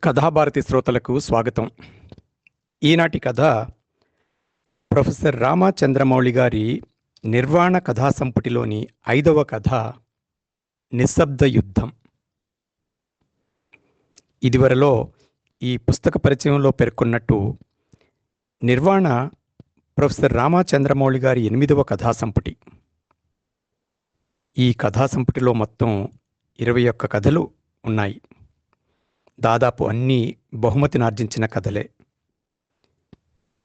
కథాభారతి శ్రోతలకు స్వాగతం. ఈనాటి కథ ప్రొఫెసర్ రామచంద్రమౌళి గారి నిర్వాణ కథా సంపుటిలోని 5వ కథ నిశ్శబ్ద యుద్ధం. ఇదివరలో ఈ పుస్తక పరిచయంలో పేర్కొన్నట్టు నిర్వాణ ప్రొఫెసర్ రామచంద్రమౌళి గారి 8వ కథా సంపుటి. ఈ కథా సంపుటిలో మొత్తం 21 కథలు ఉన్నాయి. దాదాపు అన్నీ బహుమతినార్జించిన కథలే.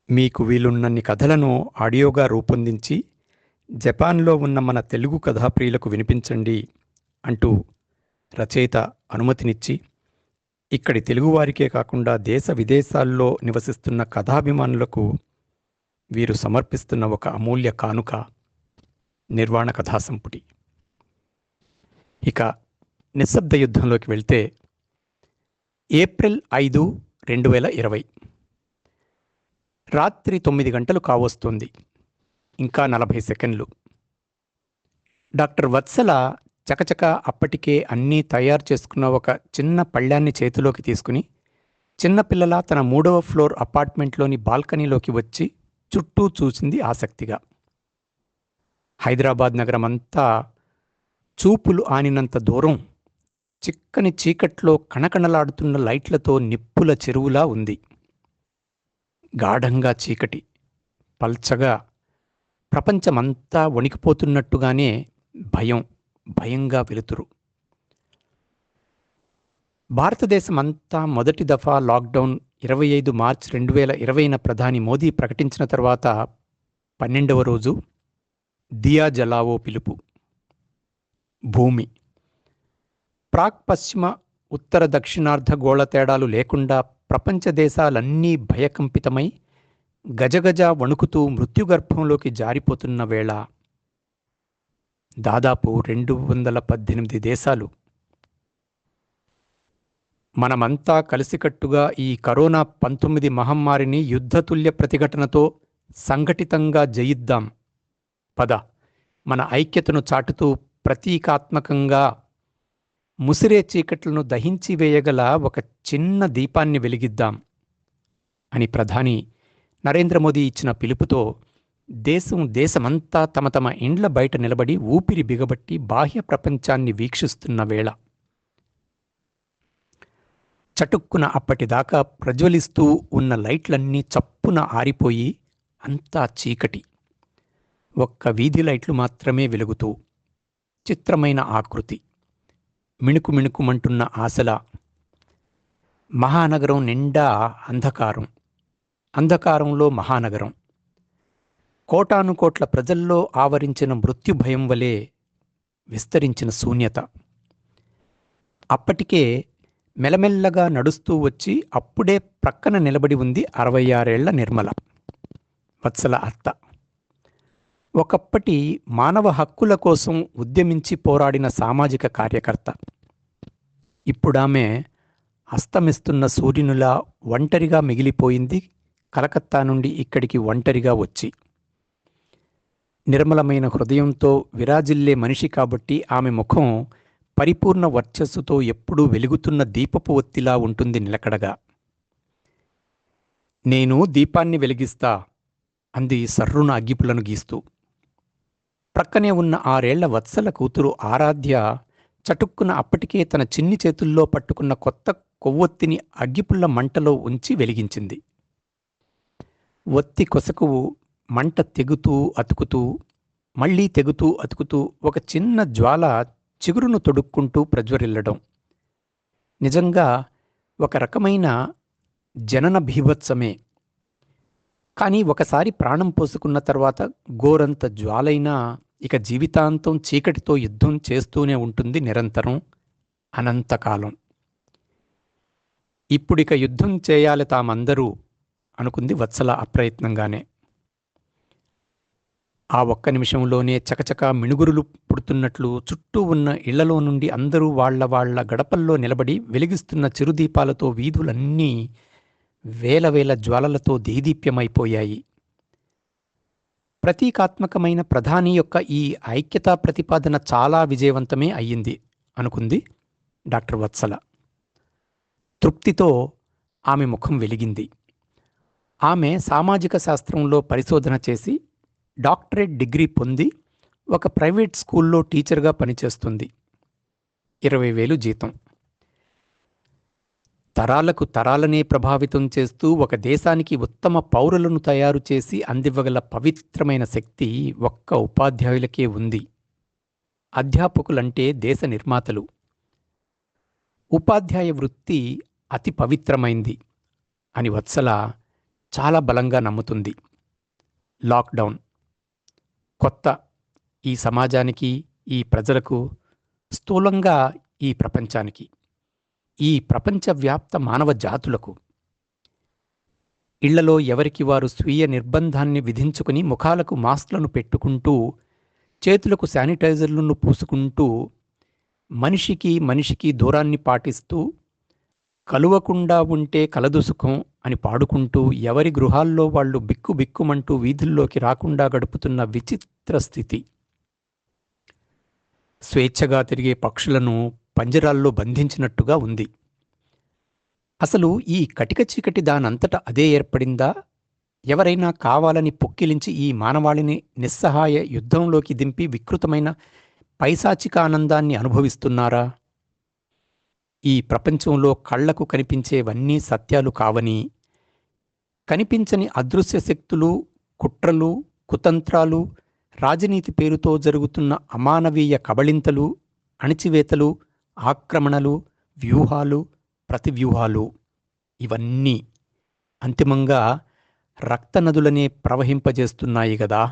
మీకు వీలున్నన్ని కథలను ఆడియోగా రూపొందించి జపాన్లో ఉన్న మన తెలుగు కథాప్రియులకు వినిపించండి అంటూ రచయిత అనుమతినిచ్చి, ఇక్కడి తెలుగువారికే కాకుండా దేశ విదేశాల్లో నివసిస్తున్న కథాభిమానులకు వీరు సమర్పిస్తున్న ఒక అమూల్య కానుక నిర్వాణ కథా సంపుటి. ఇక నిశ్శబ్ద యుద్ధంలోకి వెళ్తే, ఏప్రిల్ 5, 2020 రాత్రి 9 గంటలు కావస్తుంది. ఇంకా 40 సెకండ్లు. డాక్టర్ వత్సల చకచక అప్పటికే అన్నీ తయారు చేసుకున్న ఒక చిన్న పళ్ళాన్ని చేతిలోకి తీసుకుని చిన్నపిల్లల తన 3వ ఫ్లోర్ అపార్ట్మెంట్లోని బాల్కనీలోకి వచ్చి చుట్టూ చూసింది ఆసక్తిగా. హైదరాబాద్ నగరమంతా చూపులు ఆనినంత దూరం చిక్కని చీకట్లో కణకణలాడుతున్న లైట్లతో నిప్పుల చెరువులా ఉంది. గాఢంగా చీకటి, పల్చగా, ప్రపంచమంతా వణికిపోతున్నట్టుగానే భయంగా వెలుతురు. భారతదేశమంతా మొదటి దఫా లాక్డౌన్ 25 మార్చి 2020న ప్రధాని మోదీ ప్రకటించిన తర్వాత 12వ రోజు దియా జలావో పిలుపు. భూమి ప్రాక్ పశ్చిమ ఉత్తర దక్షిణార్ధగోళ తేడాలు లేకుండా ప్రపంచ దేశాలన్నీ భయకంపితమై గజగజ వణుకుతూ మృత్యుగర్భంలోకి జారిపోతున్న వేళ, దాదాపు 218 దేశాలు మనమంతా కలిసికట్టుగా ఈ కరోనా 19 మహమ్మారిని యుద్ధతుల్య ప్రతిఘటనతో సంఘటితంగా జయిద్దాం. పద, మన ఐక్యతను చాటుతూ ప్రతీకాత్మకంగా ముసిరే చీకట్లను దహించి వేయగల ఒక చిన్న దీపాన్ని వెలిగిద్దాం అని ప్రధాని నరేంద్ర మోదీ ఇచ్చిన పిలుపుతో దేశమంతా తమ ఇండ్ల బయట నిలబడి ఊపిరి బిగబట్టి బాహ్య ప్రపంచాన్ని వీక్షిస్తున్న వేళ, చటుక్కున అప్పటిదాకా ప్రజ్వలిస్తూ ఉన్న లైట్లన్నీ చప్పున ఆరిపోయి అంతా చీకటి. ఒక్క వీధి లైట్లు మాత్రమే వెలుగుతూ, చిత్రమైన ఆకృతి, మిణుకుమిణుకుమంటున్న ఆశల. మహానగరం నిండా అంధకారం, అంధకారంలో మహానగరం. కోటానుకోట్ల ప్రజల్లో ఆవరించిన మృత్యుభయం వలె విస్తరించిన శూన్యత. అప్పటికే మెల్లమెల్లగా నడుస్తూ వచ్చి అప్పుడే ప్రక్కన నిలబడి ఉంది 66 ఏళ్ల నిర్మల, వత్సల అత్త. ఒకప్పటి మానవ హక్కుల కోసం ఉద్యమించి పోరాడిన సామాజిక కార్యకర్త. ఇప్పుడామె అస్తమిస్తున్న సూర్యునిలా ఒంటరిగా మిగిలిపోయింది, కలకత్తా నుండి ఇక్కడికి ఒంటరిగా వచ్చి. నిర్మలమైన హృదయంతో విరాజిల్లే మనిషి కాబట్టి ఆమె ముఖం పరిపూర్ణ వర్చస్సుతో ఎప్పుడూ వెలుగుతున్న దీపపు ఒత్తిలా ఉంటుంది నిలకడగా. నేను దీపాన్ని వెలిగిస్తా అంది సర్రున అగ్గిపులను గీస్తూ. ప్రక్కనే ఉన్న 6 ఏళ్ల వత్సల కూతురు ఆరాధ్య చటుక్కున అప్పటికే తన చిన్ని చేతుల్లో పట్టుకున్న కొత్త కొవ్వొత్తిని అగ్గిపుల్ల మంటలో ఉంచి వెలిగించింది. ఒత్తి కొసకు మంట తెగుతూ అతుకుతూ, మళ్లీ తెగుతూ అతుకుతూ ఒక చిన్న జ్వాల చిగురును తొడుక్కుంటూ ప్రజ్వరిల్లడం. నిజంగా ఒక రకమైన జనన భీభత్సమే. కానీ ఒకసారి ప్రాణం పోసుకున్న తర్వాత గోరంత జ్వాలైనా ఇక జీవితాంతం చీకటితో యుద్ధం చేస్తూనే ఉంటుంది నిరంతరం, అనంతకాలం. ఇప్పుడిక యుద్ధం చేయాలి తామందరూ అనుకుంది వత్సల అప్రయత్నంగానే. ఆ ఒక్క నిమిషంలోనే చకచకా మిణుగురులు పుడుతున్నట్లు చుట్టూ ఉన్న ఇళ్లలో నుండి అందరూ వాళ్ల గడపల్లో నిలబడి వెలిగిస్తున్న చిరుదీపాలతో వీధులన్నీ వేల జ్వాలలతో దేదీప్యమైపోయాయి. ప్రతీకాత్మకమైన ప్రధాని యొక్క ఈ ఐక్యతా ప్రతిపాదన చాలా విజయవంతమే అయ్యింది అనుకుంది డాక్టర్ వత్సల. తృప్తితో ఆమె ముఖం వెలిగింది. ఆమె సామాజిక శాస్త్రంలో పరిశోధన చేసి డాక్టరేట్ డిగ్రీ పొంది ఒక ప్రైవేట్ స్కూల్లో టీచర్గా పనిచేస్తుంది. 20,000 జీతం. తరాలకు తరాలనే ప్రభావితం చేస్తూ ఒక దేశానికి ఉత్తమ పౌరులను తయారు చేసి అందివ్వగల పవిత్రమైన శక్తి ఒక్క ఉపాధ్యాయులకే ఉంది. అధ్యాపకులంటే దేశ నిర్మాతలు. ఉపాధ్యాయ వృత్తి అతి పవిత్రమైంది అని వత్సల చాలా బలంగా నమ్ముతుంది. లాక్డౌన్ కొత్త ఈ సమాజానికి, ఈ ప్రజలకు, స్థూలంగా ఈ ప్రపంచానికి, ఈ ప్రపంచవ్యాప్త మానవ జాతులకు. ఇళ్లలో ఎవరికి వారు స్వీయ నిర్బంధాన్ని విధించుకుని ముఖాలకు మాస్క్లను పెట్టుకుంటూ, చేతులకు శానిటైజర్లను పూసుకుంటూ, మనిషికి దూరాన్ని పాటిస్తూ, కలువకుండా ఉంటే కలదు సుఖం అని పాడుకుంటూ ఎవరి గృహాల్లో వాళ్ళు బిక్కుబిక్కుమంటూ వీధుల్లోకి రాకుండా గడుపుతున్న విచిత్ర స్థితి. స్వేచ్ఛగా తిరిగే పక్షులను పంజరాల్లో బంధించినట్టుగా ఉంది. అసలు ఈ కటిక చీకటి దానంతట అదే ఏర్పడిందా? ఎవరైనా కావాలని పొక్కిలించి ఈ మానవాళిని నిస్సహాయ యుద్ధంలోకి దింపి వికృతమైన పైశాచిక ఆనందాన్ని అనుభవిస్తున్నారా? ఈ ప్రపంచంలో కళ్లకు కనిపించేవన్నీ సత్యాలు కావని, కనిపించని అదృశ్య శక్తులు, కుట్రలు, కుతంత్రాలు, రాజనీతి పేరుతో జరుగుతున్న అమానవీయ కబళింతలు, అణిచివేతలు, ఆక్రమణలు, వ్యూహాలు, ప్రతివ్యూహాలు, ఇవన్నీ అంతిమంగా రక్తనదులనే ప్రవహింపజేస్తున్నాయి గదా.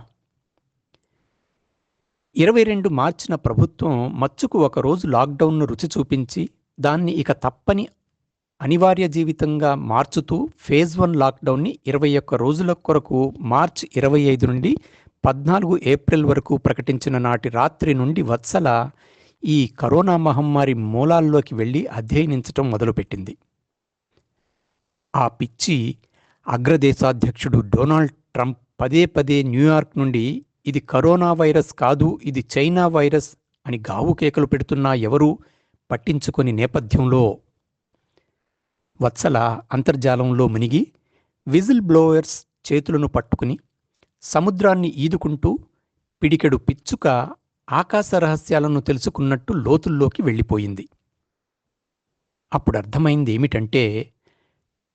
22 మార్చిన ప్రభుత్వం మచ్చుకు ఒకరోజు లాక్డౌన్ను రుచి చూపించి దాన్ని ఇక తప్పని అనివార్య జీవితంగా మార్చుతూ ఫేజ్ 1 లాక్డౌన్ని 21 రోజుల కొరకు మార్చి 25 నుండి 14 ఏప్రిల్ వరకు ప్రకటించిన నాటి రాత్రి నుండి వత్సల ఈ కరోనా మహమ్మారి మూలాల్లోకి వెళ్ళి అధ్యయనించటం మొదలుపెట్టింది. ఆ పిచ్చి అగ్రదేశాధ్యక్షుడు డొనాల్డ్ ట్రంప్ పదే పదే న్యూయార్క్ నుండి ఇది కరోనా వైరస్ కాదు, ఇది చైనా వైరస్ అని గావు కేకలు పెడుతున్నా ఎవరూ పట్టించుకొని నేపథ్యంలో వత్సల అంతర్జాలంలో మునిగి విజిల్ బ్లోయర్స్ చేతులను పట్టుకుని సముద్రాన్ని ఈదుకుంటూ పిడికెడు పిచ్చుక ఆకాశ రహస్యాలను తెలుసుకున్నట్టు లోతుల్లోకి వెళ్ళిపోయింది. అప్పుడు అర్థమైంది ఏమిటంటే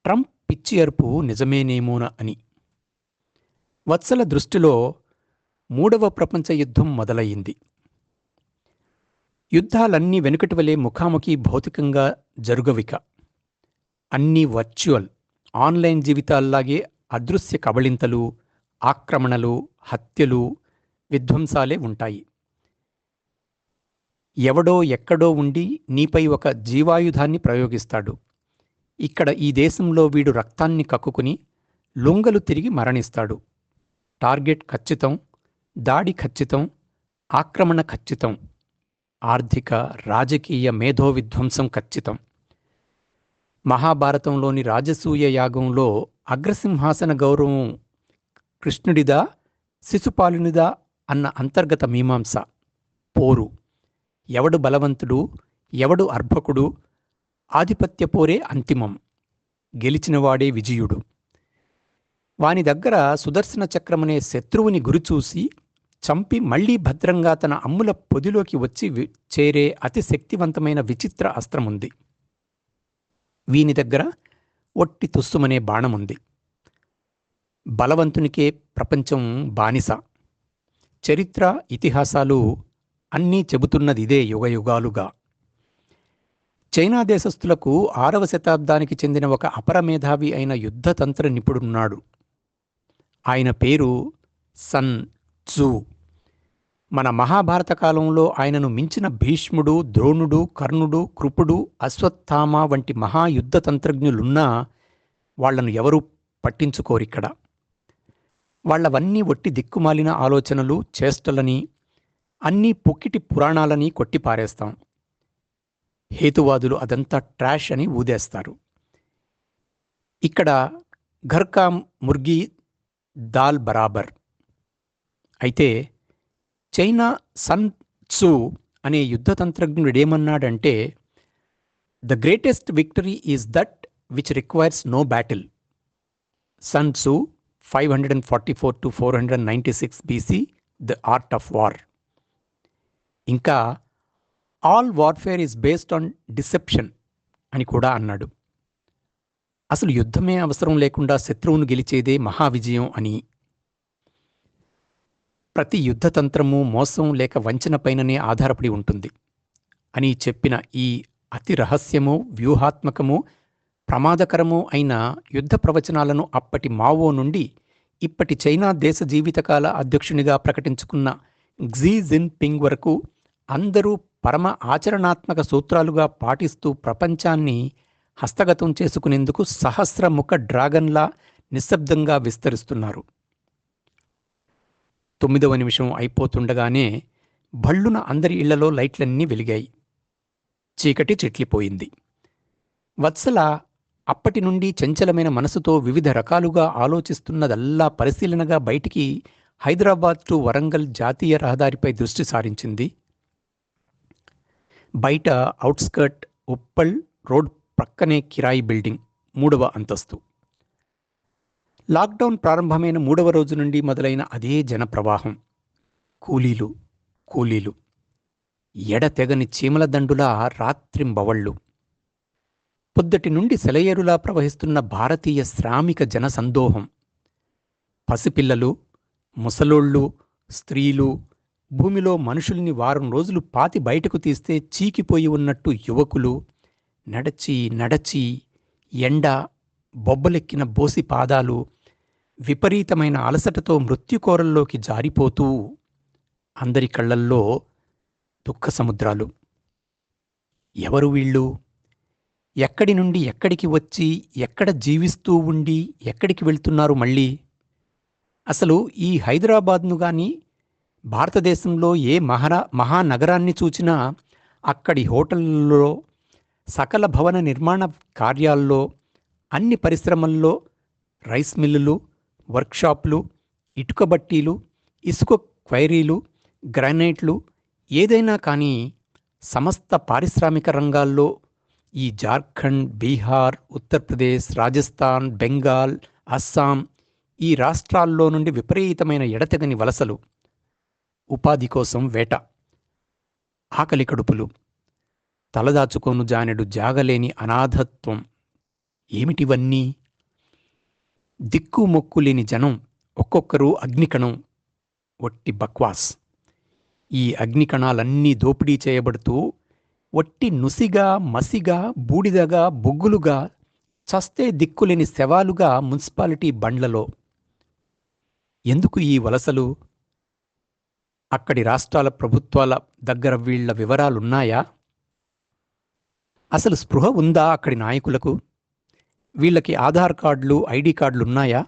ట్రంప్ పిచ్చి అరుపు నిజమేనేమోన అని. వత్సల దృష్టిలో 3వ ప్రపంచ యుద్ధం మొదలయ్యింది. యుద్ధాలన్నీ వెనుకటి వలె ముఖాముఖి భౌతికంగా జరుగవిక. అన్నీ వర్చువల్, ఆన్లైన్ జీవితాల్లాగే అదృశ్య కబళింతలు, ఆక్రమణలు, హత్యలు, విధ్వంసాలే ఉంటాయి. ఎవడో ఎక్కడో ఉండి నీపై ఒక జీవాయుధాన్ని ప్రయోగిస్తాడు. ఇక్కడ ఈ దేశంలో వీడు రక్తాన్ని కక్కుకుని లొంగలు తిరిగి మరణిస్తాడు. టార్గెట్ ఖచ్చితం, దాడి ఖచ్చితం, ఆక్రమణ ఖచ్చితం, ఆర్థిక రాజకీయ మేధో విధ్వంసం ఖచ్చితం. మహాభారతంలోని రాజసూయ యాగంలో అగ్రసింహాసన గౌరవం కృష్ణుడిదా శిశుపాలునిదా అన్న అంతర్గత మీమాంస, పోరు, ఎవడు బలవంతుడు ఎవడు అర్భకుడు, ఆధిపత్య పోరే అంతిమం, గెలిచినవాడే విజయుడు. వాని దగ్గర సుదర్శన చక్రమనే శత్రువుని గురిచూసి చంపి మళ్లీ భద్రంగా తన అమ్ముల పొదిలోకి వచ్చి చేరే అతి శక్తివంతమైన విచిత్ర అస్త్రముంది. వీని దగ్గర ఒట్టి తుస్సుమనే బాణముంది. బలవంతునికే ప్రపంచం బానిస. చరిత్ర, ఇతిహాసాలు అన్నీ చెబుతున్నదిదే యుగయుగాలుగా. చైనా దేశస్థులకు 6వ శతాబ్దానికి చెందిన ఒక అపరమేధావి అయిన యుద్ధతంత్ర నిపుణుడున్నాడు. ఆయన పేరు సన్ త్సు. మన మహాభారత కాలంలో ఆయనను మించిన భీష్ముడు, ద్రోణుడు, కర్ణుడు, కృపుడు, అశ్వత్థామ వంటి మహాయుద్ధ తంత్రజ్ఞులున్నా వాళ్లను ఎవరూ పట్టించుకోరిక్కడ. వాళ్లవన్నీ ఒట్టి దిక్కుమాలిన ఆలోచనలు, చేష్టలని, అన్నీ పుక్కిటి పురాణాలని కొట్టిపారేస్తాం. హేతువాదులు అదంతా ట్రాష్ అని ఊదేస్తారు. ఇక్కడ ఘర్కా ముర్గి దాల్ బరాబర్. అయితే చైనా సన్ త్సు అనే యుద్ధతంత్రజ్ఞుడేమన్నాడంటే, the greatest victory is that which requires no battle. Sun Tzu 544-496 BC, the art of war. ఇంకా all warfare is based on deception అని కూడా అన్నాడు. అసలు యుద్ధమే అవసరం లేకుండా శత్రువును గెలిచేదే మహావిజయం అని. ప్రతి యుద్ధతంత్రము మోసం లేక వంచన పైననే ఆధారపడి ఉంటుంది అని చెప్పిన ఈ అతి రహస్యము, వ్యూహాత్మకము, ప్రమాదకరము అయిన యుద్ధ ప్రవచనాలను అప్పటి మావో నుండి ఇప్పటి చైనా దేశ జీవితకాల అధ్యక్షునిగా ప్రకటించుకున్న క్సీ జిన్పింగ్ వరకు అందరూ పరమ ఆచరణాత్మక సూత్రాలుగా పాటిస్తూ ప్రపంచాన్ని హస్తగతం చేసుకునేందుకు సహస్రముఖ డ్రాగన్లా నిశ్శబ్దంగా విస్తరిస్తున్నారు. 9వ నిమిషం అయిపోతుండగానే భళ్ళున అందరి ఇళ్లలో లైట్లన్నీ వెలిగాయి. చీకటి చెట్లిపోయింది. వత్సల అప్పటి నుండి చంచలమైన మనసుతో వివిధ రకాలుగా ఆలోచిస్తున్నదల్లా పరిశీలనగా బయటికి హైదరాబాద్ టు వరంగల్ జాతీయ రహదారిపై దృష్టి సారించింది. బయట అవుట్స్కర్ట్ ఉప్పల్ రోడ్ ప్రక్కనే కిరాయి బిల్డింగ్, 3వ అంతస్తు. లాక్డౌన్ ప్రారంభమైన 3వ రోజు నుండి మొదలైన అదే జనప్రవాహం. కూలీలు కూలీలు, ఎడతెగని చీమల దండులా రాత్రింబవళ్ళు. పొద్దటి నుండి సెలయేరులా ప్రవహిస్తున్న భారతీయ శ్రామిక జనసందోహం. పసిపిల్లలు, ముసలోళ్ళు, స్త్రీలు, భూమిలో మనుషుల్ని వారం రోజులు పాతి బయటకు తీస్తే చీకిపోయి ఉన్నట్టు యువకులు, నడచి నడచి ఎండ, బొబ్బలెక్కిన బోసి పాదాలు, విపరీతమైన అలసటతో మృత్యుకోరల్లోకి జారిపోతూ అందరి కళ్ళల్లో దుఃఖ సముద్రాలు. ఎవరు వీళ్ళు? ఎక్కడి నుండి ఎక్కడికి వచ్చి ఎక్కడ జీవిస్తూ ఉండి ఎక్కడికి వెళ్తున్నారు మళ్ళీ? అసలు ఈ హైదరాబాద్ను గాని, భారతదేశంలో ఏ మహానగరాన్ని చూచినా అక్కడి హోటళ్లలో, సకల భవన నిర్మాణ కార్యాల్లో, అన్ని పరిశ్రమల్లో, రైస్ మిల్లులు, వర్క్షాపులు, ఇటుక బట్టీలు, ఇసుక క్వైరీలు, గ్రానైట్లు, ఏదైనా కానీ సమస్త పారిశ్రామిక రంగాల్లో ఈ జార్ఖండ్, బీహార్, ఉత్తరప్రదేశ్, రాజస్థాన్, బెంగాల్, అస్సాం ఈ రాష్ట్రాల్లో నుండి విపరీతమైన ఎడతెగని వలసలు, ఉపాధి కోసం వేట, ఆకలి కడుపులు, తలదాచుకోను జానెడు జాగలేని అనాథత్వం. ఏమిటివన్నీ? దిక్కు మొక్కు లేని జనం, ఒక్కొక్కరు అగ్నికణం, ఒట్టి బక్వాస్. ఈ అగ్నికణాలన్నీ దోపిడీ చేయబడుతూ ఒట్టి నుసిగా, మసిగా, బూడిదగా, బొగ్గులుగా, చస్తే దిక్కులేని శవాలుగా మున్సిపాలిటీ బండ్లలో. ఎందుకు ఈ వలసలు? అక్కడి రాష్ట్రాల ప్రభుత్వాల దగ్గర వీళ్ల వివరాలున్నాయా? అసలు స్పృహ ఉందా అక్కడి నాయకులకు? వీళ్ళకి ఆధార్ కార్డులు, ఐడి కార్డులున్నాయా?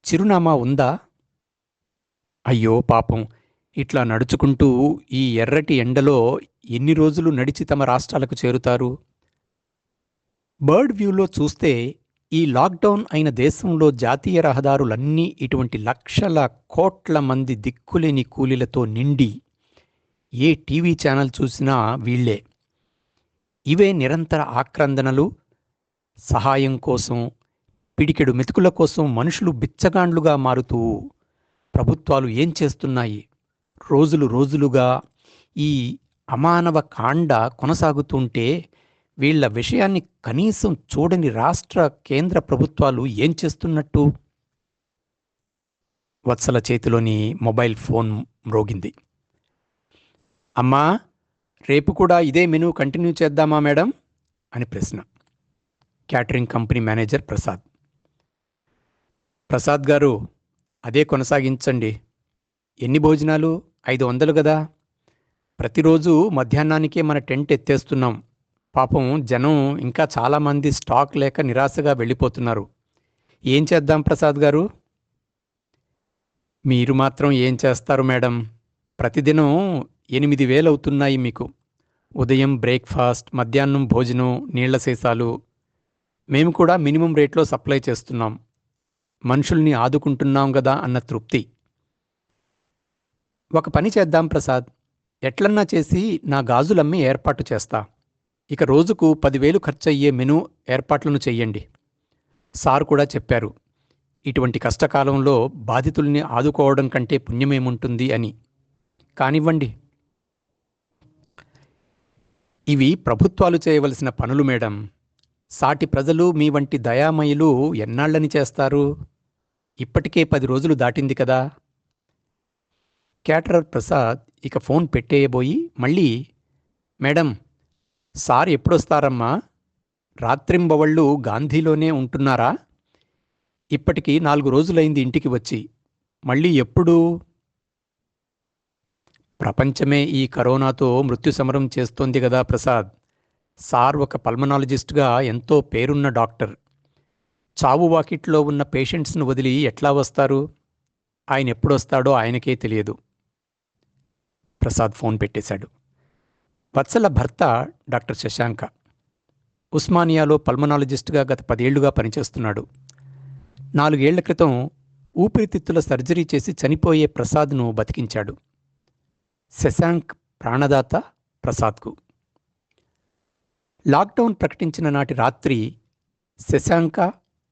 చిరునామా ఉందా? అయ్యో పాపం, ఇట్లా నడుచుకుంటూ ఈ ఎర్రటి ఎండలో ఎన్ని రోజులు నడిచి తమ రాష్ట్రాలకు చేరుతారు? బర్డ్ వ్యూలో చూస్తే ఈ లాక్డౌన్ అయిన దేశంలో జాతీయ రహదారులన్నీ ఇటువంటి లక్షల కోట్ల మంది దిక్కులేని కూలీలతో నిండి, ఏ టీవీ ఛానల్ చూసినా వీళ్లే. ఇవే నిరంతర ఆక్రందనలు. సహాయం కోసం, పిడికెడు మెతుకుల కోసం మనుషులు బిచ్చగాండ్లుగా మారుతూ ప్రభుత్వాలు ఏం చేస్తున్నాయి? రోజులు రోజులుగా ఈ అమానవ కాండ కొనసాగుతుంటే వీళ్ల విషయాన్ని కనీసం చూడని రాష్ట్ర, కేంద్ర ప్రభుత్వాలు ఏం చేస్తున్నట్టు? వత్సల చేతిలోని మొబైల్ ఫోన్ మ్రోగింది. అమ్మా, రేపు కూడా ఇదే మెనూ కంటిన్యూ చేద్దామా మేడం అని ప్రశ్న. Catering company manager Prasad. Prasad గారు, అదే కొనసాగించండి. ఎన్ని భోజనాలు? 500 కదా. ప్రతిరోజు మధ్యాహ్నానికే మన టెంట్ ఎత్తేస్తున్నాం. పాపం జనం ఇంకా చాలామంది స్టాక్ లేక నిరాశగా వెళ్ళిపోతున్నారు. ఏం చేద్దాం ప్రసాద్ గారు? మీరు మాత్రం ఏం చేస్తారు మేడం? ప్రతిదినం 8,000 అవుతున్నాయి మీకు. ఉదయం బ్రేక్ఫాస్ట్, మధ్యాహ్నం భోజనం, నీళ్ల సీసాలు. మేము కూడా మినిమం రేట్లో సప్లై చేస్తున్నాం. మనుషుల్ని ఆదుకుంటున్నాం గదా అన్న తృప్తి. ఒక పని చేద్దాం ప్రసాద్, ఎట్లన్నా చేసి నా గాజులమ్మి ఏర్పాటు చేస్తా. ఇక రోజుకు 10,000 ఖర్చయ్యే మెనూ ఏర్పాట్లను చెయ్యండి. సార్ కూడా చెప్పారు, ఇటువంటి కష్టకాలంలో బాధితుల్ని ఆదుకోవడం కంటే పుణ్యమేముంటుంది అని. కానివ్వండి, ఇవి ప్రభుత్వాలు చేయవలసిన పనులు మేడం. సాటి ప్రజలు మీ వంటి దయామయులు ఎన్నాళ్ళని చేస్తారు? ఇప్పటికే 10 రోజులు దాటింది కదా. క్యాటరర్ ప్రసాద్ ఇక ఫోన్ పెట్టేయబోయి మళ్ళీ, మేడం, సార్ ఎప్పుడొస్తారమ్మా? రాత్రింబవళ్ళు గాంధీలోనే ఉంటున్నారా? ఇప్పటికి 4 రోజులైంది ఇంటికి వచ్చి. మళ్ళీ ఎప్పుడు? ప్రపంచమే ఈ కరోనాతో మృత్యు సమరం చేస్తోంది గదా ప్రసాద్. సార్ ఒక పల్మనాలజిస్ట్గా ఎంతో పేరున్న డాక్టర్. చావు వాకిట్లో ఉన్న పేషెంట్స్ను వదిలి ఎట్లా వస్తారు? ఆయన ఎప్పుడొస్తాడో ఆయనకే తెలియదు. ప్రసాద్ ఫోన్ పెట్టేశాడు. వత్సల భర్త డాక్టర్ శశాంక. ఉస్మానియాలో పల్మనాలజిస్ట్గా గత 10 ఏళ్లుగా పనిచేస్తున్నాడు. 4 ఏళ్ల క్రితం ఊపిరితిత్తుల సర్జరీ చేసి చనిపోయే ప్రసాద్ను బతికించాడు. శశాంక్ ప్రాణదాత ప్రసాద్కు. లాక్డౌన్ ప్రకటించిన నాటి రాత్రి శశాంక,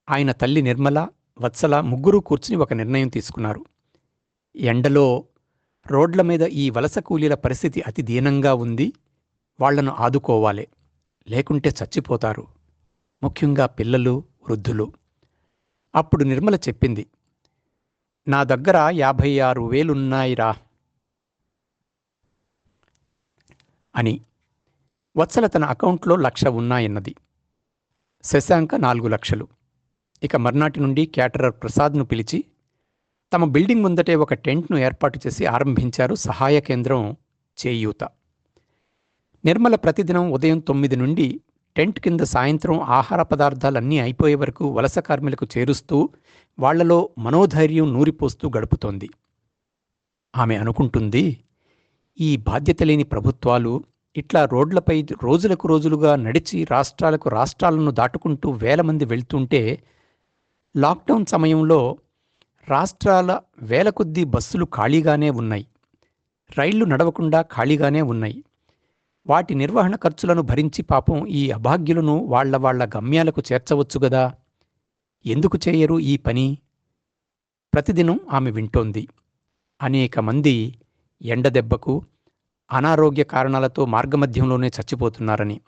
ఆయన తల్లి నిర్మల, వత్సల ముగ్గురూ కూర్చుని ఒక నిర్ణయం తీసుకున్నారు. ఎండలో రోడ్ల మీద ఈ వలస కూలీల పరిస్థితి అతి దీనంగా ఉంది. వాళ్లను ఆదుకోవాలి, లేకుంటే చచ్చిపోతారు. ముఖ్యంగా పిల్లలు, వృద్ధులు. అప్పుడు నిర్మల చెప్పింది, నా దగ్గర 56,000 అని. వత్సల తన అకౌంట్లో 1,00,000 ఉన్నాయన్నది. శశాంక 4 లక్షలు. ఇక మర్నాటి నుండి క్యాటరర్ ప్రసాద్ను పిలిచి తమ బిల్డింగ్ ముందటే ఒక టెంట్ను ఏర్పాటు చేసి ఆరంభించారు సహాయ కేంద్రం చేయూత. నిర్మల ప్రతిదినం ఉదయం 9 నుండి టెంట్ కింద సాయంత్రం ఆహార పదార్థాలన్నీ అయిపోయే వరకు వలస కార్మికులకు చేరుస్తూ వాళ్లలో మనోధైర్యం నూరిపోస్తూ గడుపుతోంది. ఆమె అనుకుంటుంది, ఈ బాధ్యత లేని ప్రభుత్వాలు ఇట్లా రోడ్లపై రోజులకు రోజులుగా నడిచి రాష్ట్రాలను దాటుకుంటూ వేల మంది వెళ్తుంటే, లాక్డౌన్ సమయంలో రాష్ట్రాల వేల కొద్దీ బస్సులు ఖాళీగానే ఉన్నాయి, రైళ్లు నడవకుండా ఖాళీగానే ఉన్నాయి. వాటి నిర్వహణ ఖర్చులను భరించి పాపం ఈ అభాగ్యులను వాళ్ల గమ్యాలకు చేర్చవచ్చు గదా. ఎందుకు చేయరు ఈ పని? ప్రతిదినం ఆమె వింటోంది, అనేక మంది ఎండదెబ్బకు, అనారోగ్య కారణాలతో మార్గమధ్యంలోనే చచ్చిపోతున్నారని.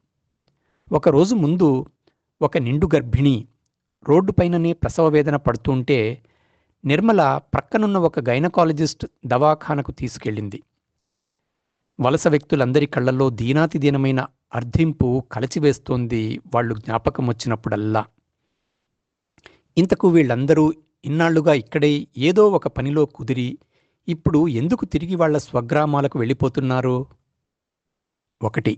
ఒకరోజు ముందు ఒక నిండు గర్భిణి రోడ్డుపైననే ప్రసవ వేదన పడుతుంటే నిర్మల ప్రక్కనున్న ఒక గైనకాలజిస్ట్ దవాఖానకు తీసుకెళ్ళింది. వలస వ్యక్తులందరి కళ్లలో దీనాతిదీనమైన అర్థింపు కలచివేస్తోంది వాళ్ళు జ్ఞాపకం వచ్చినప్పుడల్లా. ఇంతకు వీళ్ళందరూ ఇన్నాళ్లుగా ఇక్కడే ఏదో ఒక పనిలో కుదిరి ఇప్పుడు ఎందుకు తిరిగి వాళ్ల స్వగ్రామాలకు వెళ్ళిపోతున్నారు? 1,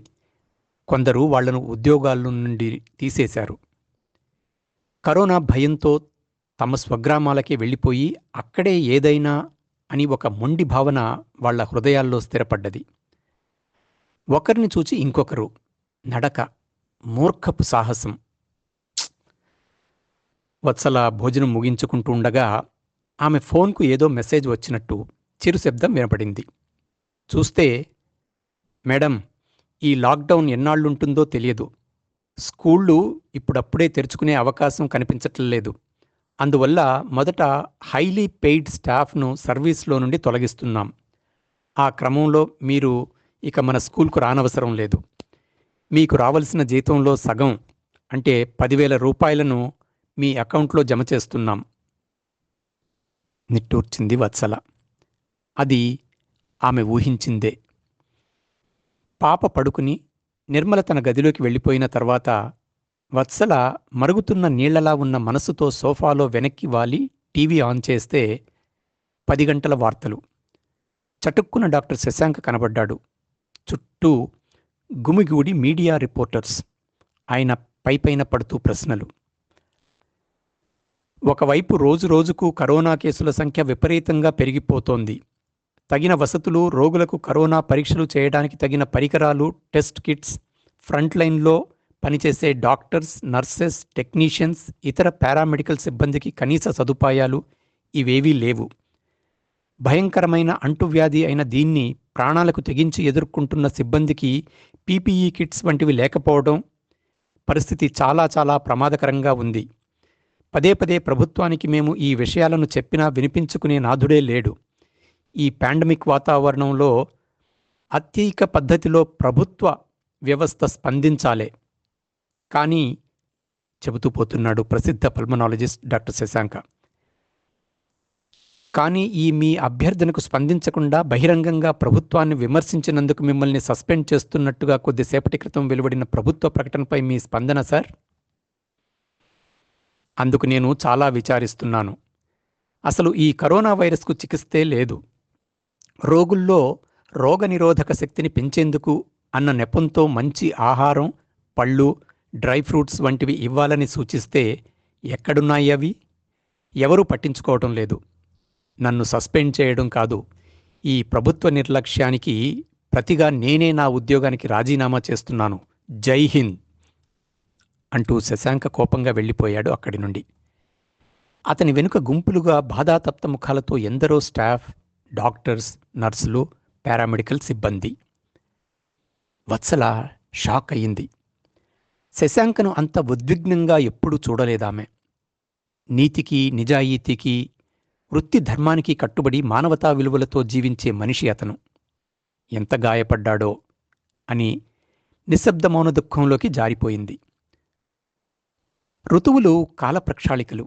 కొందరు వాళ్లను ఉద్యోగాల నుండి తీసేశారు. కరోనా భయంతో తమ స్వగ్రామాలకే వెళ్ళిపోయి అక్కడే ఏదైనా అని ఒక మొండి భావన వాళ్ల హృదయాల్లో స్థిరపడ్డది. ఒకరిని చూచి ఇంకొకరు నడక, మూర్ఖపు సాహసం. వత్సల భోజనం ముగించుకుంటూ ఉండగా ఆమె ఫోన్కు ఏదో మెసేజ్ వచ్చినట్టు చిరు శబ్దం వినపడింది. చూస్తే, మేడం, ఈ లాక్డౌన్ ఎన్నాళ్ళుంటుందో తెలియదు. స్కూళ్ళు ఇప్పుడప్పుడే తెరుచుకునే అవకాశం కనిపించట్లేదు. అందువల్ల మొదట హైలీ పెయిడ్ స్టాఫ్ను సర్వీస్లో నుండి తొలగిస్తున్నాం. ఆ క్రమంలో మీరు ఇక మన స్కూల్కు రానవసరం లేదు. మీకు రావలసిన జీతంలో సగం, అంటే 10,000 రూపాయలను మీ అకౌంట్లో జమ చేస్తున్నాం. నిట్టూర్చింది వత్సల. అది ఆమె ఊహించిందే. పాప పడుకుని నిర్మల తన గదిలోకి వెళ్ళిపోయిన తర్వాత వత్సల మరుగుతున్న నీళ్లలా ఉన్న మనసుతో సోఫాలో వెనక్కి వాలి టీవీ ఆన్ చేస్తే 10 గంటల వార్తలు. చటుక్కున డాక్టర్ శశాంక్ కనబడ్డాడు. చుట్టూ గుమిగూడి మీడియా రిపోర్టర్స్. ఆయన పైపైన పడుతూ ప్రశ్నలు. ఒకవైపు రోజురోజుకు కరోనా కేసుల సంఖ్య విపరీతంగా పెరిగిపోతోంది. తగిన వసతులు, రోగులకు కరోనా పరీక్షలు చేయడానికి తగిన పరికరాలు, టెస్ట్ కిట్స్, ఫ్రంట్ లైన్లో పనిచేసే డాక్టర్స్, నర్సెస్, టెక్నీషియన్స్, ఇతర పారామెడికల్ సిబ్బందికి కనీస సదుపాయాలు ఇవేవీ లేవు. భయంకరమైన అంటువ్యాధి అయిన దీన్ని ప్రాణాలకు తెగించి ఎదుర్కొంటున్న సిబ్బందికి పీపీఈ కిట్స్ వంటివి లేకపోవడం పరిస్థితి చాలా చాలా ప్రమాదకరంగా ఉంది. పదే పదే ప్రభుత్వానికి మేము ఈ విషయాలను చెప్పినా వినిపించుకునే నాథుడే లేడు. ఈ పాండమిక్ వాతావరణంలో అత్యయిక పద్ధతిలో ప్రభుత్వ వ్యవస్థ స్పందించాలే కానీ చెబుతూ పోతున్నాడు ప్రసిద్ధ పల్మనాలజిస్ట్ డాక్టర్ శశాంక. కానీ ఈ మీ అభ్యర్థనకు స్పందించకుండా బహిరంగంగా ప్రభుత్వాన్ని విమర్శించినందుకు మిమ్మల్ని సస్పెండ్ చేస్తున్నట్టుగా కొద్దిసేపటి క్రితం వెలువడిన ప్రభుత్వ ప్రకటనపై మీ స్పందన సార్? అందుకు నేను చాలా విచారిస్తున్నాను. అసలు ఈ కరోనా వైరస్కు చికిత్సే లేదు. రోగుల్లో రోగనిరోధక శక్తిని పెంచేందుకు అన్న నెపంతో మంచి ఆహారం, పళ్ళు, డ్రై ఫ్రూట్స్ వంటివి ఇవ్వాలని సూచిస్తే ఎక్కడున్నాయి అవి? ఎవరూ పట్టించుకోవటం లేదు. నన్ను సస్పెండ్ చేయడం కాదు, ఈ ప్రభుత్వ నిర్లక్ష్యానికి ప్రతిగా నేనే నా ఉద్యోగానికి రాజీనామా చేస్తున్నాను. జై హింద్ అంటూ శశాంక కోపంగా వెళ్ళిపోయాడు అక్కడి నుండి. అతని వెనుక గుంపులుగా బాధాతప్త ముఖాలతో ఎందరో స్టాఫ్, డాక్టర్స్, నర్సులు, పారామెడికల్ సిబ్బంది. వత్సల షాక్ అయ్యింది. శశాంకను అంత ఉద్విగ్నంగా ఎప్పుడూ చూడలేదామె. నీతికి, నిజాయితీకి, వృత్తి ధర్మానికి కట్టుబడి మానవతా విలువలతో జీవించే మనిషి అతను. ఎంత గాయపడ్డాడో అని నిశ్శబ్ద మౌన దుఃఖంలోకి జారిపోయింది. ఋతువులు కాలప్రక్షాళికలు.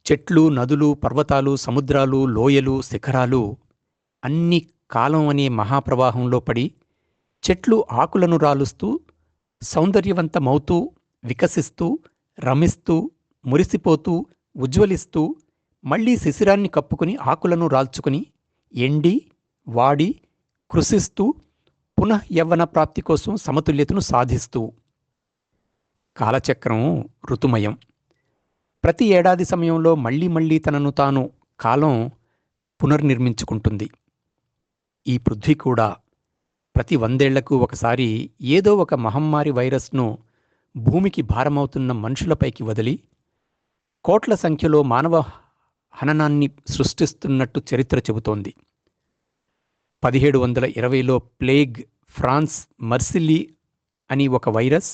చెట్లు, నదులు, పర్వతాలు, సముద్రాలు, లోయలు, శిఖరాలు అన్ని కాలం అనే మహాప్రవాహంలో పడి చెట్లు ఆకులను రాలుస్తూ సౌందర్యవంతమవుతూ, వికసిస్తూ, రమిస్తూ, మురిసిపోతూ, ఉజ్వలిస్తూ, మళ్లీ శిశిరాన్ని కప్పుకుని ఆకులను రాల్చుకుని ఎండి, వాడి, కృషిస్తూ పునః యవ్వన ప్రాప్తి కోసం సమతుల్యతను సాధిస్తూ. కాలచక్రం ఋతుమయం. ప్రతి ఏడాది సమయంలో మళ్లీ మళ్లీ తనను తాను కాలం పునర్నిర్మించుకుంటుంది. ఈ పృథ్వీ కూడా ప్రతి 100 ఏళ్లకు ఒకసారి ఏదో ఒక మహమ్మారి వైరస్ను భూమికి భారమవుతున్న మనుషులపైకి వదిలి కోట్ల సంఖ్యలో మానవ హననాన్ని సృష్టిస్తున్నట్టు చరిత్ర చెబుతోంది. 1720లో ప్లేగ్, ఫ్రాన్స్ మర్సిల్లీ అని ఒక వైరస్,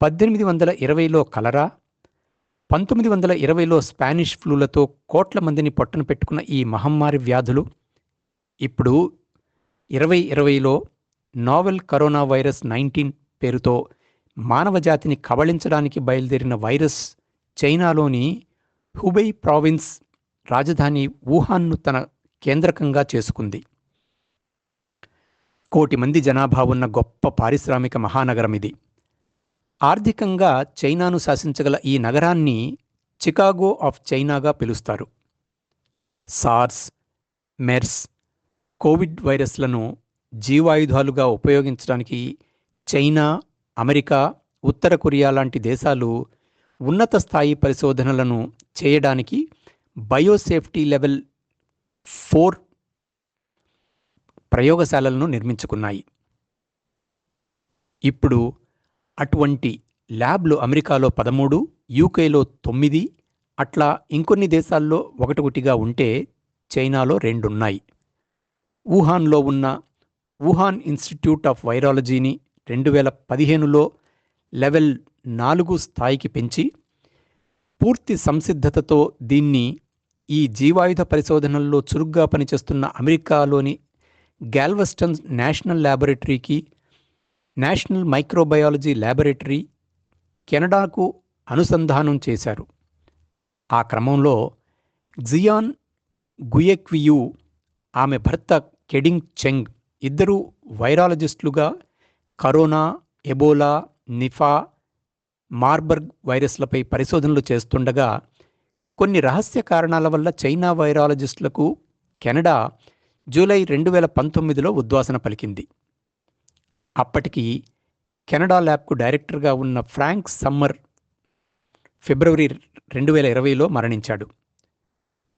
1820లో కలరా, 1920లో స్పానిష్ ఫ్లూలతో కోట్ల మందిని పొట్టన పెట్టుకున్న ఈ మహమ్మారి వ్యాధులు, ఇప్పుడు 2020లో నోవెల్ కరోనా వైరస్ 19 పేరుతో మానవజాతిని కబళించడానికి బయలుదేరిన వైరస్ చైనాలోని హుబై ప్రావిన్స్ రాజధాని వుహాన్ను తన కేంద్రకంగా చేసుకుంది. 1 కోటి మంది జనాభా ఉన్న గొప్ప పారిశ్రామిక మహానగరమిది. ఆర్థికంగా చైనాను శాసించగల ఈ నగరాన్ని చికాగో ఆఫ్ చైనాగా పిలుస్తారు. సార్స్, మెర్స్, కోవిడ్ వైరస్లను జీవాయుధాలుగా ఉపయోగించడానికి చైనా, అమెరికా, ఉత్తర కొరియా లాంటి దేశాలు ఉన్నత స్థాయి పరిశోధనలను చేయడానికి బయోసేఫ్టీ లెవెల్ 4 ప్రయోగశాలలను నిర్మించుకున్నాయి. ఇప్పుడు అటువంటి ల్యాబ్లు అమెరికాలో 13, యూకేలో 9, అట్లా ఇంకొన్ని దేశాల్లో ఒకటొకటిగా ఉంటే చైనాలో 2 ఉన్నాయి. వుహాన్లో ఉన్న వుహాన్ ఇన్స్టిట్యూట్ ఆఫ్ వైరాలజీని 2015లో లెవెల్ 4 స్థాయికి పెంచి పూర్తి సంసిద్ధతతో దీన్ని ఈ జీవాయుధ పరిశోధనల్లో చురుగ్గా పనిచేస్తున్న అమెరికాలోని గ్యాల్వెస్టన్ నేషనల్ ల్యాబొరేటరీకి, నేషనల్ మైక్రోబయాలజీ ల్యాబొరేటరీ, కెనడాకు అనుసంధానం చేశారు. ఆ క్రమంలో జియాన్ గుయెక్వియు, ఆమె భర్త కెడింగ్ చెంగ్ ఇద్దరూ వైరాలజిస్టులుగా కరోనా, ఎబోలా, నిఫా, మార్బర్గ్ వైరస్లపై పరిశోధనలు చేస్తుండగా కొన్ని రహస్య కారణాల వల్ల చైనా వైరాలజిస్టులకు కెనడా జూలై 2019లో ఉద్వాసన పలికింది. అప్పటికి కెనడా ల్యాబ్కు డైరెక్టర్గా ఉన్న ఫ్రాంక్ సమ్మర్ ఫిబ్రవరి 2020లో మరణించాడు.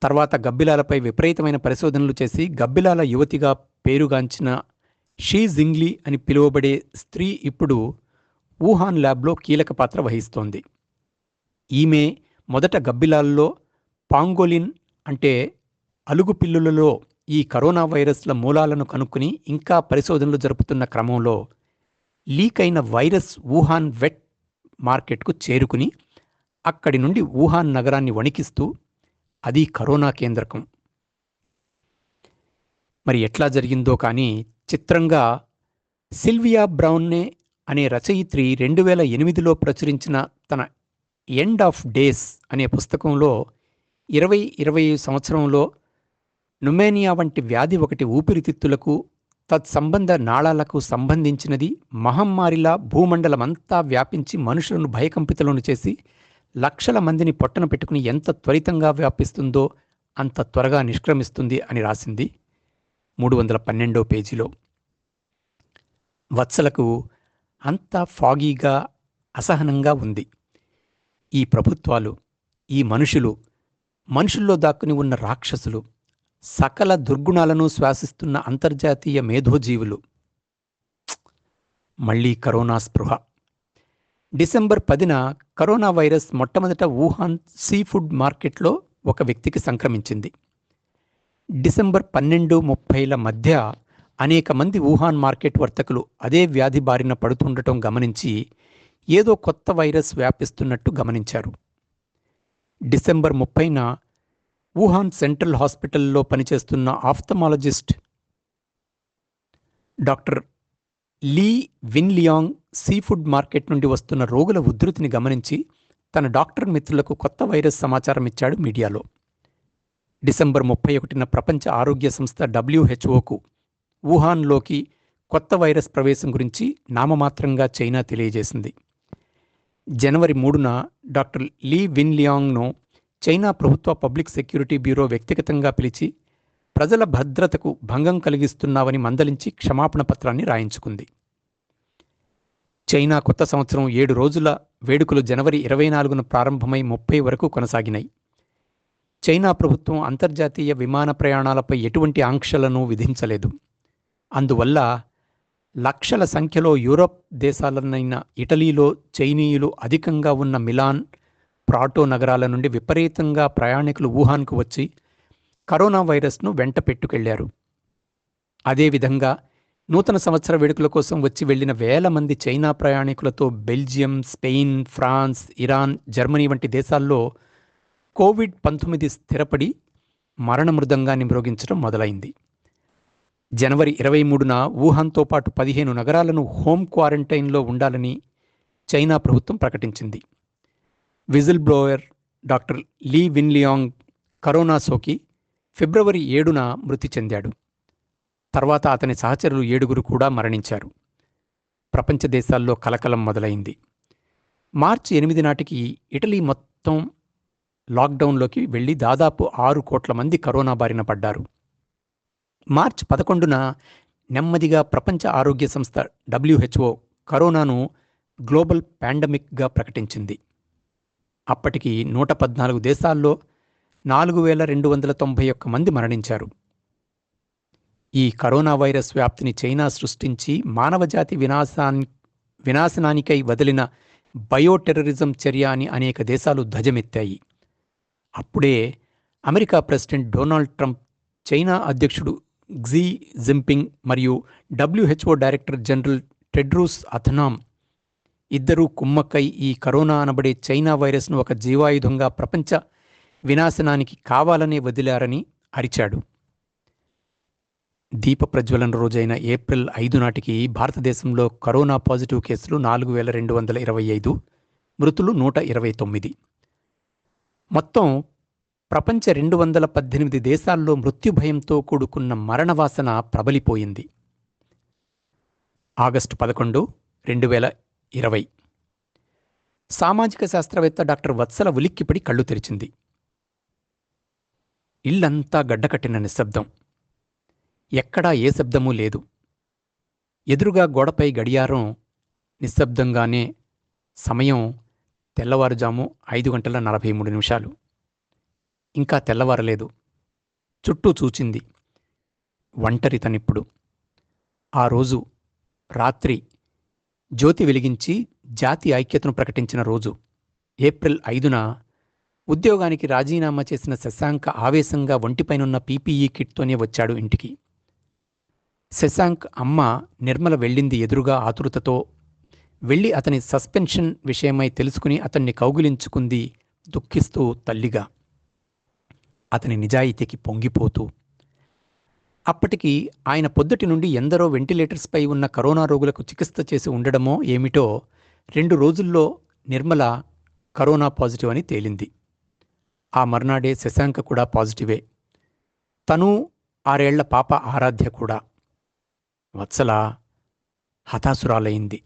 తర్వాత గబ్బిలాలపై విపరీతమైన పరిశోధనలు చేసి గబ్బిలాల యువతిగా పేరుగాంచిన షీ జింగ్లీ అని పిలువబడే స్త్రీ ఇప్పుడు వుహాన్ ల్యాబ్లో కీలక పాత్ర వహిస్తోంది. ఈమె మొదట గబ్బిలాల్లో పాంగోలిన్ అంటే అలుగు పిల్లులలో ఈ కరోనా వైరస్ల మూలాలను కనుక్కుని ఇంకా పరిశోధనలు జరుపుతున్న క్రమంలో లీక్ అయిన వైరస్ వుహాన్ వెట్ మార్కెట్కు చేరుకుని అక్కడి నుండి వుహాన్ నగరాన్ని వణికిస్తూ అది కరోనా కేంద్రకం. మరి ఎట్లా జరిగిందో కానీ చిత్రంగా సిల్వియా బ్రౌన్నే అనే రచయిత్రి 2008లో ప్రచురించిన తన ఎండ్ ఆఫ్ డేస్ అనే పుస్తకంలో 2020 సంవత్సరంలో న్యుమోనియా వంటి వ్యాధి ఒకటి ఊపిరితిత్తులకు తత్సంబంధ నాళాలకు సంబంధించినది మహమ్మారిలా భూమండలమంతా వ్యాపించి మనుషులను భయకంపితులను చేసి లక్షల మందిని పొట్టన పెట్టుకుని ఎంత త్వరితంగా వ్యాపిస్తుందో అంత త్వరగా నిష్క్రమిస్తుంది అని రాసింది 312వ పేజీలో. వత్సలకు అంతా ఫాగీగా అసహనంగా ఉంది. ఈ ప్రభుత్వాలు, ఈ మనుషుల్లో దాక్కుని ఉన్న రాక్షసులు, సకల దుర్గుణాలను శ్వాసిస్తున్న అంతర్జాతీయ మేధోజీవులు. మళ్లీ కరోనా స్పృహ. డిసెంబర్ 10న కరోనా వైరస్ మొట్టమొదట వుహాన్ సీ ఫుడ్ మార్కెట్లో ఒక వ్యక్తికి సంక్రమించింది. డిసెంబర్ 12-30ల మధ్య అనేక మంది వుహాన్ మార్కెట్ వర్తకులు అదే వ్యాధి బారిన పడుతుండటం గమనించి ఏదో కొత్త వైరస్ వ్యాపిస్తున్నట్టు గమనించారు. డిసెంబర్ 30న వుహాన్ సెంట్రల్ హాస్పిటల్లో పనిచేస్తున్న ఆఫ్థమాలజిస్ట్ డాక్టర్ లీ విన్లియాంగ్ సీఫుడ్ మార్కెట్ నుండి వస్తున్న రోగుల ఉధృతిని గమనించి తన డాక్టర్ మిత్రులకు కొత్త వైరస్ సమాచారం ఇచ్చాడు మీడియాలో. డిసెంబర్ 31న ప్రపంచ ఆరోగ్య సంస్థ WHOకు వుహాన్లోకి కొత్త వైరస్ ప్రవేశం గురించి నామమాత్రంగా చైనా తెలియజేసింది. జనవరి 3న డాక్టర్ లీ విన్లియాంగ్ను చైనా ప్రభుత్వ పబ్లిక్ సెక్యూరిటీ బ్యూరో వ్యక్తిగతంగా పిలిచి ప్రజల భద్రతకు భంగం కలిగిస్తున్నావని మందలించి క్షమాపణ పత్రాన్ని రాయించుకుంది. చైనా కొత్త సంవత్సరం 7 రోజుల వేడుకలు జనవరి 24న ప్రారంభమై 30 వరకు కొనసాగినాయి. చైనా ప్రభుత్వం అంతర్జాతీయ విమాన ప్రయాణాలపై ఎటువంటి ఆంక్షలను విధించలేదు. అందువల్ల లక్షల సంఖ్యలో యూరోప్ దేశాలనైన ఇటలీలో చైనీయులు అధికంగా ఉన్న మిలాన్, ప్రాటో నగరాల నుండి విపరీతంగా ప్రయాణికులు వుహాన్కు వచ్చి కరోనా వైరస్ను వెంట పెట్టుకెళ్లారు. అదేవిధంగా నూతన సంవత్సర వేడుకల కోసం వచ్చి వెళ్లిన వేల మంది చైనా ప్రయాణికులతో Belgium, Spain, France, Iran, Germany వంటి దేశాల్లో కోవిడ్-19 స్థిరపడి మరణ మృదంగాన్ని మ్రోగించడం మొదలైంది. జనవరి 23న వుహాన్తో పాటు 15 నగరాలను హోమ్ క్వారంటైన్లో ఉండాలని చైనా ప్రభుత్వం ప్రకటించింది. విజిల్ బ్లోయర్ డాక్టర్ లీ విన్లియాంగ్ కరోనా సోకి ఫిబ్రవరి 7న మృతి చెందాడు. తర్వాత అతని సహచరులు 7 కూడా మరణించారు. ప్రపంచ దేశాల్లో కలకలం మొదలైంది. మార్చి 8 నాటికి ఇటలీ మొత్తం లాక్డౌన్లోకి వెళ్లి దాదాపు 6 కోట్ల మంది కరోనా బారిన పడ్డారు. మార్చి 11న నెమ్మదిగా ప్రపంచ ఆరోగ్య సంస్థ WHO కరోనాను గ్లోబల్ పాండమిక్గా ప్రకటించింది. అప్పటికి 114 దేశాల్లో 4291 మంది మరణించారు. ఈ కరోనా వైరస్ వ్యాప్తిని చైనా సృష్టించి మానవజాతి వినాశనానికై వదిలిన బయోటెర్రరిజం చర్య అని అనేక దేశాలు ధ్వజమెత్తాయి. అప్పుడే America president Donald Trump, China అధ్యక్షుడు క్సీ జిన్పింగ్ మరియు WHO director general Tedros Adhanom ఇద్దరూ కుమ్మక్కై ఈ కరోనా అనబడే చైనా వైరస్ను ఒక జీవాయుధంగా ప్రపంచ వినాశనానికి కావాలనే వదిలారని అరిచాడు. దీప ప్రజ్వలన రోజైన ఏప్రిల్ 5 నాటికి భారతదేశంలో కరోనా పాజిటివ్ కేసులు 4225, మృతులు 129. మొత్తం ప్రపంచ 218 దేశాల్లో మృత్యుభయంతో కూడుకున్న మరణవాసన ప్రబలిపోయింది. ఆగస్టు 11, 2020 సామాజిక శాస్త్రవేత్త డాక్టర్ వత్సల ఉలిక్కిపడి కళ్ళు తెరిచింది. ఇల్లంతా గడ్డకట్టిన నిశ్శబ్దం. ఎక్కడా ఏ శబ్దమూ లేదు. ఎదురుగా గోడపై గడియారం నిశ్శబ్దంగానే సమయం తెల్లవారుజాము 5:43. ఇంకా తెల్లవారలేదు. చుట్టూ చూచింది. ఒంటరితనిప్పుడు. ఆ రోజు రాత్రి జ్యోతి వెలిగించి జాతి ఐక్యతను ప్రకటించిన రోజు. ఏప్రిల్ 5న ఉద్యోగానికి రాజీనామా చేసిన శశాంక్ ఆవేశంగా ఒంటిపైనున్న పీపీఈ కిట్తోనే వచ్చాడు ఇంటికి. శశాంక్ అమ్మ నిర్మల వెళ్ళింది ఎదురుగా ఆతురతతో. వెళ్ళి అతని సస్పెన్షన్ విషయమై తెలుసుకుని అతన్ని కౌగిలించుకుంది దుఃఖిస్తూ తల్లిగా, అతని నిజాయితీకి పొంగిపోతూ. అప్పటికి ఆయన పొద్దుటి నుండి ఎందరో వెంటిలేటర్స్పై ఉన్న కరోనా రోగులకు చికిత్స చేసి ఉండడమో ఏమిటో 2 రోజుల్లో నిర్మల కరోనా పాజిటివ్ అని తేలింది. ఆ మర్నాడే శశాంక్ కూడా పాజిటివే. తను 6 ఏళ్ల పాప ఆరాధ్య కూడా. వత్సల హతాశురాలైంది.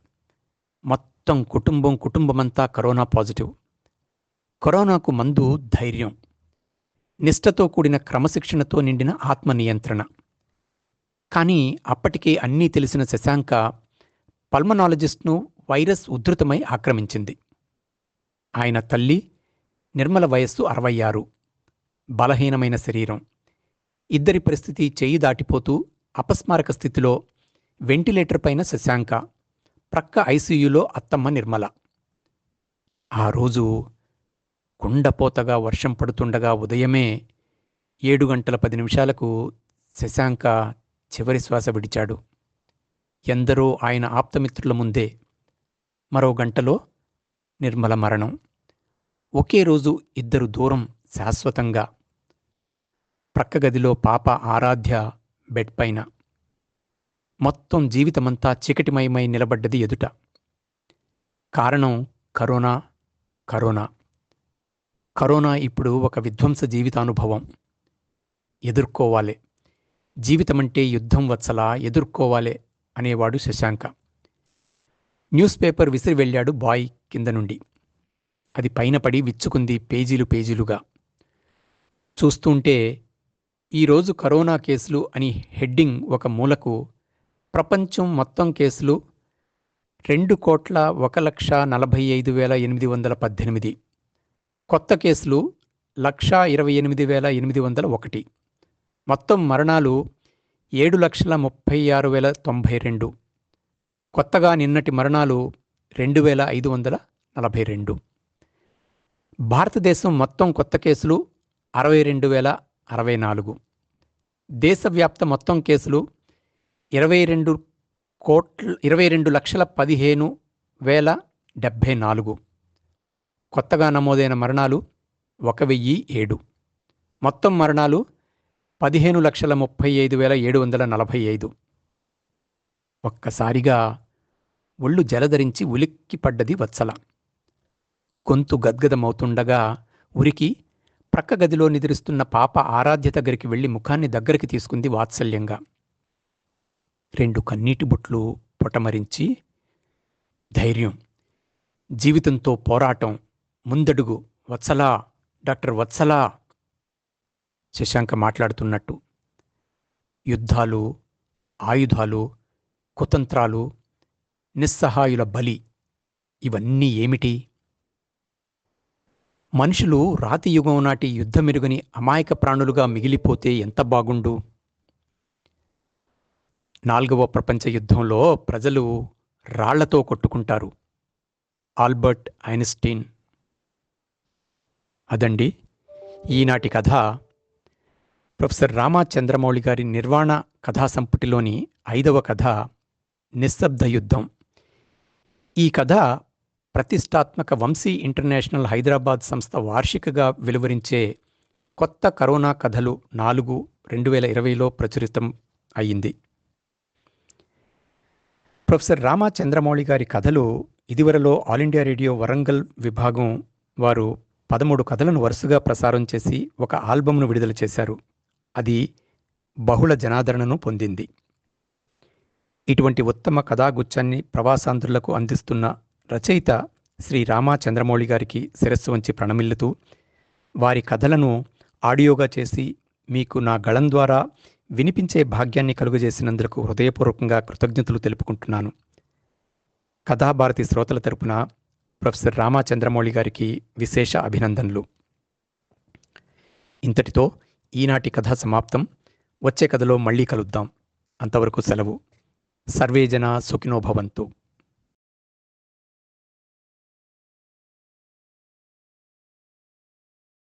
మొత్తం కుటుంబమంతా కరోనా పాజిటివ్. కరోనాకు మందు ధైర్యం, నిష్ఠతో కూడిన క్రమశిక్షణతో నిండిన ఆత్మనియంత్రణ. కానీ అప్పటికే అన్నీ తెలిసిన శశాంక పల్మనాలజిస్ట్ను వైరస్ ఉధృతమై ఆక్రమించింది. ఆయన తల్లి నిర్మల వయస్సు 66, బలహీనమైన శరీరం. ఇద్దరి పరిస్థితి చేయి దాటిపోతూ అపస్మారక స్థితిలో వెంటిలేటర్ పైన శశాంక, ప్రక్క ఐసీయూలో అత్తమ్మ నిర్మల. ఆ రోజు కుండపోతగా వర్షం పడుతుండగా ఉదయమే 7:10 శశాంక చివరి శ్వాస విడిచాడు. ఎందరో ఆయన ఆప్తమిత్రుల ముందే. మరో గంటలో నిర్మల మరణం. ఒకే రోజు ఇద్దరు దూరం శాశ్వతంగా. ప్రక్క గదిలో పాప ఆరాధ్య బెడ్ పైన. మొత్తం జీవితమంతా చీకటిమయమై నిలబడ్డది ఎదుట. కారణం కరోనా. కరోనా కరోనా ఇప్పుడు ఒక విధ్వంస జీవితానుభవం. ఎదుర్కోవాలి. జీవితమంటే యుద్ధం వత్సలా, ఎదుర్కోవాలే అనేవాడు శశాంక. న్యూస్ పేపర్ విసిరి వెళ్ళాడు బాయ్ కింద నుండి. అది పైన పడి విచ్చుకుంది పేజీలుగా. చూస్తుంటే ఈరోజు కరోనా కేసులు అని హెడ్డింగ్ ఒక మూలకు, ప్రపంచం మొత్తం కేసులు 2,01,45,818, కొత్త కేసులు 1,28,801, మొత్తం మరణాలు 7,36,092, కొత్తగా నిన్నటి మరణాలు 2,542. భారతదేశం మొత్తం కొత్త కేసులు 62,064. దేశవ్యాప్త మొత్తం కేసులు 22,15,074. కొత్తగా నమోదైన మరణాలు 1,007. మొత్తం మరణాలు 15,35,745. ఒక్కసారిగా ఒళ్ళు జలధరించి ఉలిక్కిపడ్డది వత్సల. గొంతు గద్గదమవుతుండగా ఉరికి ప్రక్క గదిలో నిద్రిస్తున్న పాప ఆరాధ్య దగ్గరికి వెళ్లి ముఖాన్ని దగ్గరికి తీసుకుంది వాత్సల్యంగా. 2 కన్నీటి బుట్లు పొటమరించి, ధైర్యం, జీవితంతో పోరాటం, ముందడుగు వత్సలా, డాక్టర్ వత్సలా. శశాంక మాట్లాడుతున్నట్టు. యుద్ధాలు, ఆయుధాలు, కుతంత్రాలు, నిస్సహాయుల బలి, ఇవన్నీ ఏమిటి? మనుషులు రాతియుగం నాటి యుద్ధమెరుగని అమాయక ప్రాణులుగా మిగిలిపోతే ఎంత బాగుండు. 4వ ప్రపంచ యుద్ధంలో ప్రజలు రాళ్లతో కొట్టుకుంటారు. Albert Einstein. అదండి ఈనాటి కథ. ప్రొఫెసర్ రామా చంద్రమౌళి గారి నిర్వాణ కథా సంపుటిలోని 5వ కథ నిశ్శబ్ద యుద్ధం. ఈ కథ ప్రతిష్టాత్మక వంశీ ఇంటర్నేషనల్ హైదరాబాద్ సంస్థ వార్షికగా వెలువరించే కొత్త కరోనా కథలు 4 2020లో ప్రచురితం అయింది. ప్రొఫెసర్ రామా చంద్రమౌళి గారి కథలు ఇదివరలో ఆల్ ఇండియా రేడియో వరంగల్ విభాగం వారు 13 కథలను వరుసగా ప్రసారం చేసి ఒక ఆల్బమ్ను విడుదల చేశారు. అది బహుళ జనాదరణను పొందింది. ఇటువంటి ఉత్తమ కథాగుచ్చాన్ని ప్రవాసాంధ్రులకు అందిస్తున్న రచయిత శ్రీ రామా చంద్రమౌళి గారికి శిరస్సు వంచి ప్రణమిల్లుతూ, వారి కథలను ఆడియోగా చేసి మీకు నా గళం ద్వారా వినిపించే భాగ్యాన్ని కలుగజేసినందుకు హృదయపూర్వకంగా కృతజ్ఞతలు తెలుపుకుంటున్నాను. కథాభారతి శ్రోతల తరపున ప్రొఫెసర్ రామా చంద్రమౌళి గారికి విశేష అభినందనలు. ఇంతటితో ఈనాటి కథ సమాప్తం. వచ్చే కథలో మళ్ళీ కలుద్దాం. అంతవరకు సెలవు. సర్వే జనా సుఖినో భవంతు.